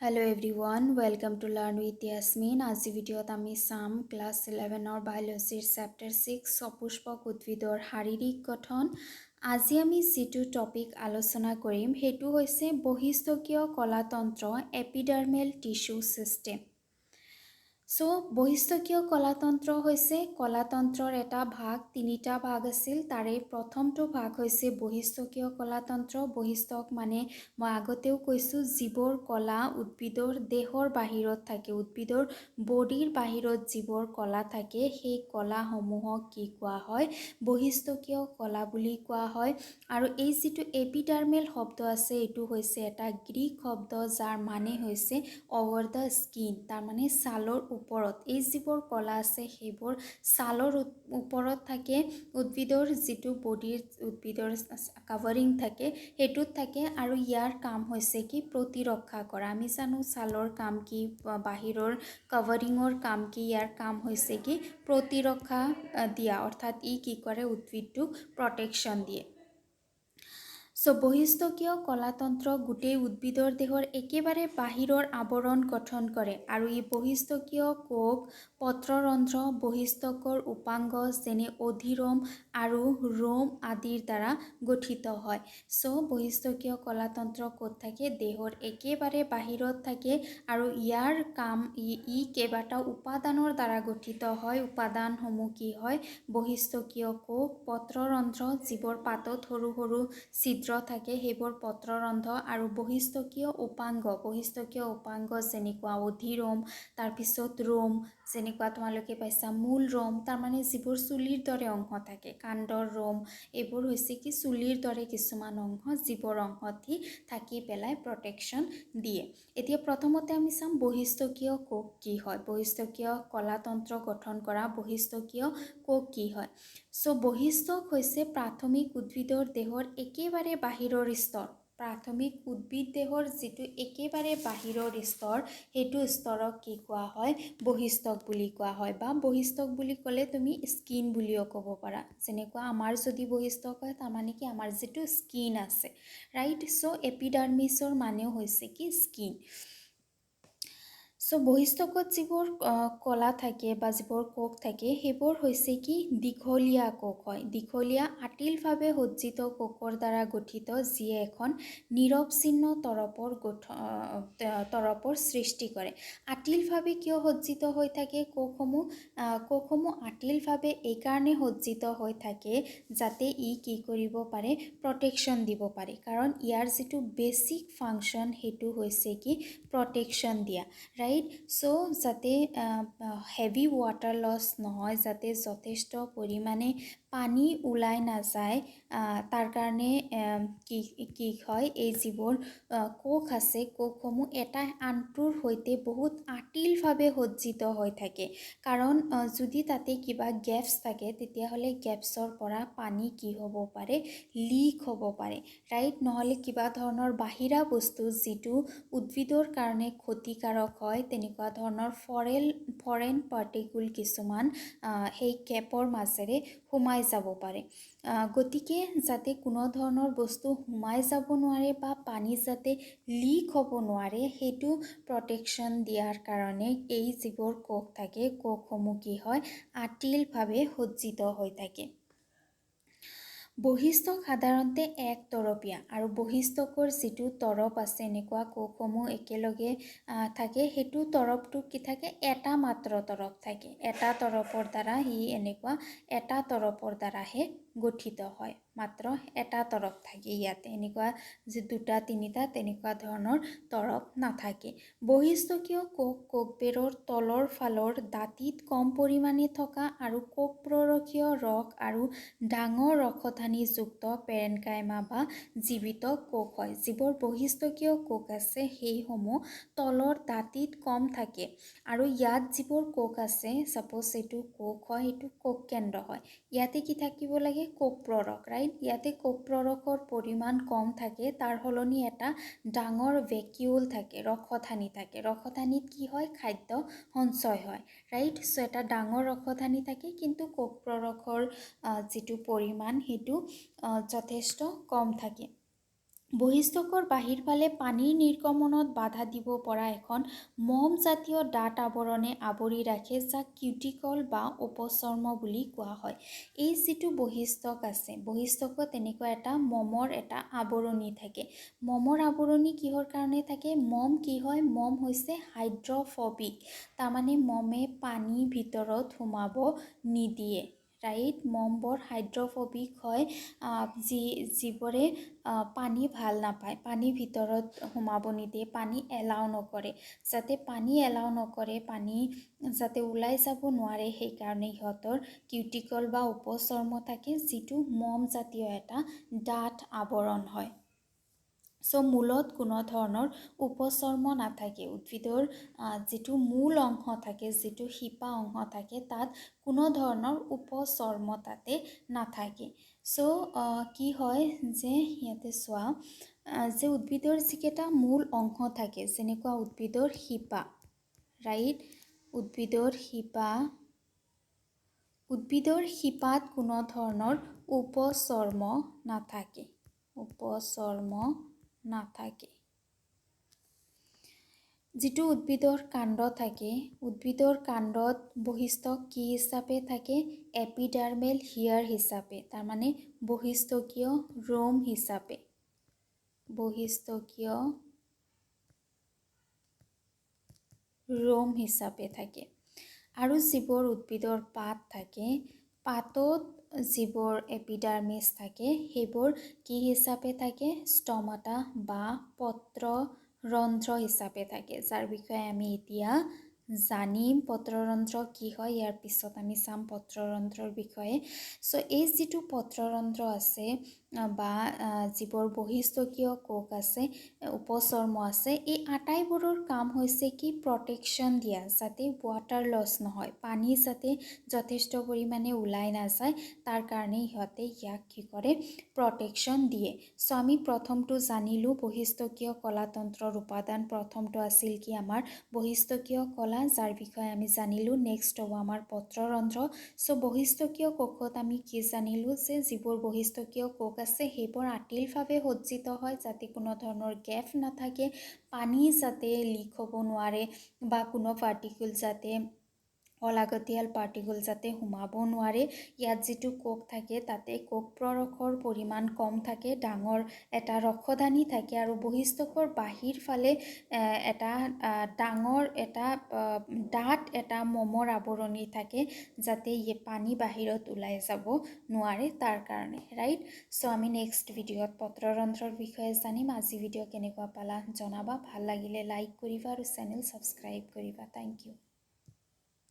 Hello everyone, welcome to Learn with Yasmin. আজি ভিডিঅ'ত আমি চাম ক্লাছ 11ৰ বায়োলজিৰ চেপ্টাৰ 6 সপুষ্পক উদ্ভিদৰ শাৰীৰিক গঠন। আজি আমি যিটো টপিক আলোচনা কৰিম সেইটো হৈছে বহিস্থকীয় কলাতন্ত্ৰ এপিডাৰ্মেল টিস্যু সিস্টেম। সো বহিস্থকীয় কলাতন্ত্ৰ হৈছে কলাতন্ত্ৰৰ এটা ভাগ, তিনিটা ভাগ আছিল। তাৰে প্ৰথমটো ভাগ হৈছে বহিস্থকীয় কলাতন্ত্ৰ। বহিস্থক মানে মই আগতেও কৈছোঁ জীৱৰ কলা উদ্ভিদৰ দেহৰ বাহিৰত থাকে, উদ্ভিদৰ বডিৰ বাহিৰত যিবোৰ কলা থাকে সেই কলাসমূহক কি কোৱা হয়, বহিস্থকীয় কলা বুলি কোৱা হয়। আৰু এই যিটো এপিডাৰ্মেল শব্দ আছে এইটো হৈছে এটা গ্ৰীক শব্দ যাৰ মানে হৈছে অভাৰ দ্য স্কিন, তাৰমানে ছালৰ ওপৰত। এই যিবোৰ কলা আছে সেইবোৰ ছালৰ ওপৰত থাকে, উদ্ভিদৰ যিটো বডিৰ উদ্ভিদৰ কাভাৰিং থাকে সেইটোত থাকে। আৰু ইয়াৰ কাম হৈছে কি প্ৰতিৰক্ষা কৰা। আমি জানো ছালৰ কাম কি, বাহিৰৰ কাভাৰিঙৰ কাম কি, ইয়াৰ কাম হৈছে কি প্ৰতিৰক্ষা দিয়া, অৰ্থাৎ ই কি কৰে উদ্ভিদটোক প্ৰটেকশ্যন দিয়ে। সো বহিস্থকীয় কলাতন্ত্ৰ গোটেই উদ্ভিদৰ দেহৰ একেবাৰে বাহিৰৰ আৱৰণ গঠন কৰে আৰু ই বহিস্থকীয় কোষ, পত্ৰৰন্ধ্ৰ, বহিস্থকৰ উপাংগ যেনে অধিৰোম আৰু ৰোম আদিৰ দ্বাৰা গঠিত হয়। সো বহিস্থকীয় কলাতন্ত্ৰ ক'ত থাকে, দেহৰ একেবাৰে বাহিৰত থাকে আৰু ইয়াৰ কাম ই কেইবাটাও উপাদানৰ দ্বাৰা গঠিত হয়। উপাদানসমূহ কি হয়, বহিস্থকীয় কোষ, পত্ৰৰন্ধ্ৰ, যিবোৰ পাতত সৰু সৰু ছিদ্ৰ থাকে সেইবোৰ পত্ৰৰন্ধ্ৰ, আৰু বহিস্থকীয় উপাংগ, বহিস্থকীয় উপাংগ যেনেকুৱা অধিৰোম, তাৰপিছত ৰোম, যেনেকুৱা তোমালোকে পাইছা মূল ৰোম, তাৰমানে যিবোৰ চুলিৰ দৰে অংশ থাকে, কাণ্ডৰ ৰোম, এইবোৰ হৈছে কি চুলিৰ দৰে কিছুমান অংশ যিবোৰ অংশটি থাকি পেলাই প্ৰটেকশ্যন দিয়ে। এতিয়া প্ৰথমতে আমি চাম বহিস্থকীয় কোষ কি হয়, বহিস্থকীয় কলাতন্ত্ৰ গঠন কৰা বহিস্থকীয় কোষ কি হয়। সো বহিস্থক হৈছে প্ৰাথমিক উদ্ভিদৰ দেহৰ একেবাৰে বাহিৰৰ স্তৰ, প্ৰাথমিক উদ্ভিদ দেহৰ যিটো একেবাৰে বাহিৰৰ স্তৰ সেইটো স্তৰক কি কোৱা হয়, বহিস্থক বুলি কোৱা হয়। বা বহিস্থক বুলি ক'লে তুমি স্কিন বুলিও ক'ব পাৰা। যেনেকুৱা আমাৰ যদি বহিস্থক হয় তাৰমানে কি আমাৰ যিটো স্কিন আছে, ৰাইট। সো এপিডাৰ্মিছৰ মানেও হৈছে কি স্কিন। সো বহিস্থকত যিবোৰ কলা থাকে বা যিবোৰ কোষ থাকে সেইবোৰ হৈছে কি দীঘলীয়া কোষ হয়, দীঘলীয়া আতিলভাৱে সজ্জিত কোষৰ দ্বাৰা গঠিত, যিয়ে এখন নিৰৱচ্ছিন্ন তৰপৰ সৃষ্টি কৰে। আতিলভাৱে কিয় সজ্জিত হৈ থাকে কোষসমূহ, কোষসমূহ আতিলভাৱে এইকাৰণে সজ্জিত হৈ থাকে যাতে ই কি কৰিব পাৰে, প্ৰটেকশ্যন দিব পাৰে। কাৰণ ইয়াৰ যিটো বেচিক ফাংচন সেইটো হৈছে কি প্ৰটেকশ্যন দিয়া, ৰাইট। সো যাতে হেভি ৱাটাৰ লছ নহয়, যাতে যথেষ্ট পৰিমাণে পানী ওলাই নাযায়, তাৰ কাৰণে কি হয়, এই যিবোৰ কোষ আছে কোষসমূহ এটা আনটোৰ সৈতে বহুত আতিলভাৱে সজ্জিত হৈ থাকে। কাৰণ যদি তাতে কিবা গেপছ থাকে তেতিয়াহ'লে গেপছৰ পৰা পানী কি হ'ব পাৰে, লিক হ'ব পাৰে, ৰাইট। নহ'লে কিবা ধৰণৰ বাহিৰা বস্তু যিটো উদ্ভিদৰ কাৰণে ক্ষতিকাৰক হয়, তেনেকুৱা ধৰণৰ ফৰেন পাৰ্টিকুল কিছুমান সেই কেপৰ মাজেৰে সোমাই যাব পাৰে। গতিকে যাতে কোনো ধৰণৰ বস্তু সোমাই যাব নোৱাৰে বা পানী যাতে লিক হ'ব নোৱাৰে সেইটো প্ৰটেকশ্যন দিয়াৰ কাৰণে এই যিবোৰ কোষ থাকে কোষসমূহ কি হয়, আতিলভাৱে সজ্জিত হৈ থাকে। বহিস্থক সাধাৰণতে এক তৰপীয়া, আৰু বহিস্থকৰ যিটো তৰপ আছে, এনেকুৱা কোষসমূহ একেলগে থাকে, সেইটো তৰপটো কি থাকে, এটা মাত্ৰ তৰপ থাকে, এটা তৰপৰ দ্বাৰা এনেকুৱা এটা তৰপৰ দ্বাৰাহে গঠিত হয়, মাত্ৰ এটা তৰপ থাকে ইয়াতে, এনেকুৱা যে দুটা তিনিটা তেনেকুৱা ধৰণৰ তৰপ নাথাকে। বহিস্থকীয় কোষবেৰৰ তলৰ ফালৰ দাঁতিত কম পৰিমাণে থকা আৰু কোষ প্ৰৰকীয় ৰস আৰু ডাঙৰ ৰসধানীযুক্ত পেৰেনকাইমা বা জীৱিত কোষ হয়। যিবোৰ বহিস্থকীয় কোষ আছে সেইসমূহ তলৰ দাঁতিত কম থাকে, আৰু ইয়াত যিবোৰ কোষ আছে, ছাপ'জ এইটো কোষ হয়, এইটো কোষ কেন্দ্ৰ হয়, ইয়াতে কি থাকিব লাগে, কোষ প্ৰৰক, ৰাইট। ইয়াতে কোষ প্ৰৰকৰ পৰিমাণ কম থাকে, তাৰ সলনি এটা ডাঙৰ ভেকিউল থাকে, ৰসধানী থাকে, ৰসধানীত কি হয়, খাদ্য সঞ্চয় হয়, ৰাইট। চ' এটা ডাঙৰ ৰসধানী থাকে, কিন্তু কোষ প্ৰৰকৰ যিটো পৰিমাণ সেইটো যথেষ্ট কম থাকে। বহিস্থকৰ বাহিৰ ফালে পানীৰ নিৰ্গমনত বাধা দিব পৰা এখন মম জাতীয় ডাঠ আৱৰণে আৱৰি ৰাখে, যাক কিউটিকল বা উপচৰ্ম বুলি কোৱা হয়। এই যিটো বহিস্থক আছে, বহিস্থকত তেনেকুৱা এটা মমৰ এটা আৱৰণি থাকে। মমৰ আৱৰণি কিহৰ কাৰণে থাকে? মম কি হয়? মম হৈছে হাইড্ৰফবিক, তাৰমানে মমে পানী ভিতৰত সোমাব নিদিয়ে, ৰাইট। মমবোৰ হাইড্ৰফবিক হয়, যিবোৰে পানী ভাল নাপায়, পানী ভিতৰত সোমাব নিদিয়ে, পানী এলাও নকৰে। যাতে পানী এলাও নকৰে, পানী যাতে ওলাই যাব নোৱাৰে, সেইকাৰণে সিহঁতৰ কিউটিকল বা উপচৰ্ম থাকে, যিটো মম জাতীয় এটা ডাঠ আৱৰণ হয়। মূলত কোনো ধৰণৰ উপচৰ্ম নাথাকে। উদ্ভিদৰ যিটো মূল অংশ থাকে, যিটো শিপা অংশ থাকে, তাত কোনো ধৰণৰ উপচৰ্ম তাতে নাথাকে। কি হয় যে ইয়াতে চোৱা যে উদ্ভিদৰ যিকেইটা মূল অংশ থাকে, যেনেকুৱা উদ্ভিদৰ শিপা, ৰাইট। উদ্ভিদৰ শিপাত কোনো ধৰণৰ উপচৰ্ম নাথাকে, যিটো উদ্ভিদৰ কাণ্ড থাকে, উদ্ভিদৰ কাণ্ডত বহিস্থক কি হিচাপে থাকে? এপিডাৰ্মেল হিয়াৰ হিচাপে, তাৰমানে বহিস্থকীয় ৰোম হিচাপে, থাকে। আৰু যিবোৰ উদ্ভিদৰ পাত থাকে, পাতত যিবোৰ এপিডাৰ্মিছ থাকে, সেইবোৰ কি হিচাপে থাকে? ষ্টমাটা বা পত্ৰৰন্ধ্ৰ হিচাপে থাকে, যাৰ বিষয়ে আমি এতিয়া জানিম। পত্ৰৰন্ধ্ৰ কি হয়, ইয়াৰ পিছত আমি চাম পত্ৰৰন্ধ্ৰৰ বিষয়ে। এই যিটো পত্ৰৰন্ধ্ৰ আছে বা যিবোৰ বহিস্থকীয় কোষ আছে, উপচৰ্ম আছে, এই আটাইবোৰৰ কাম হৈছে কি? প্ৰটেকশ্যন দিয়া, যাতে ৱাটাৰ লছ নহয়, পানী যাতে যথেষ্ট পৰিমাণে ওলাই নাযায়, তাৰ কাৰণে সিহঁতে ইয়াক কি কৰে? প্ৰটেকশ্যন দিয়ে। আমি প্ৰথমটো জানিলোঁ বহিস্থকীয় কলাতন্ত্ৰৰ উপাদান। প্ৰথমটো আছিল কি? আমাৰ বহিস্থকীয় কলা, যাৰ বিষয়ে আমি জানিলোঁ। নেক্সট হ'ব আমাৰ পত্ৰৰন্ধ্ৰ। বহিস্থকীয় কোষত আমি কি জানিলোঁ? যে যিবোৰ বহিস্থকীয় কোষ আছে, সেইবোৰ আতিলভাৱে সজ্জিত হয়, যাতে কোনো ধৰণৰ গেপ নাথাকে, পানী যাতে লিক হ'ব নোৱাৰে বা কোনো পাৰ্টিকুল যাতে অলাগতিয়াল পাৰ্টিকুল যাতে সোমাব নোৱাৰে। ইয়াত যিটো কোষ থাকে, তাতে কোষ প্ৰৰসৰ পৰিমাণ কম থাকে, ডাঙৰ এটা ৰসদানি থাকে, আৰু বহিস্থকৰ বাহিৰ ফালে এটা ডাঙৰ এটা ডাঠ এটা মমৰ আৱৰণি থাকে, যাতে পানী বাহিৰত ওলাই যাব নোৱাৰে, তাৰ কাৰণে, ৰাইট। আমি নেক্সট ভিডিঅ'ত পত্ৰৰন্ধ্ৰৰ বিষয়ে জানিম। আজি ভিডিঅ' কেনেকুৱা পালা জনাবা, ভাল লাগিলে লাইক কৰিবা আৰু চেনেল ছাবস্ক্ৰাইব কৰিবা। Thank U.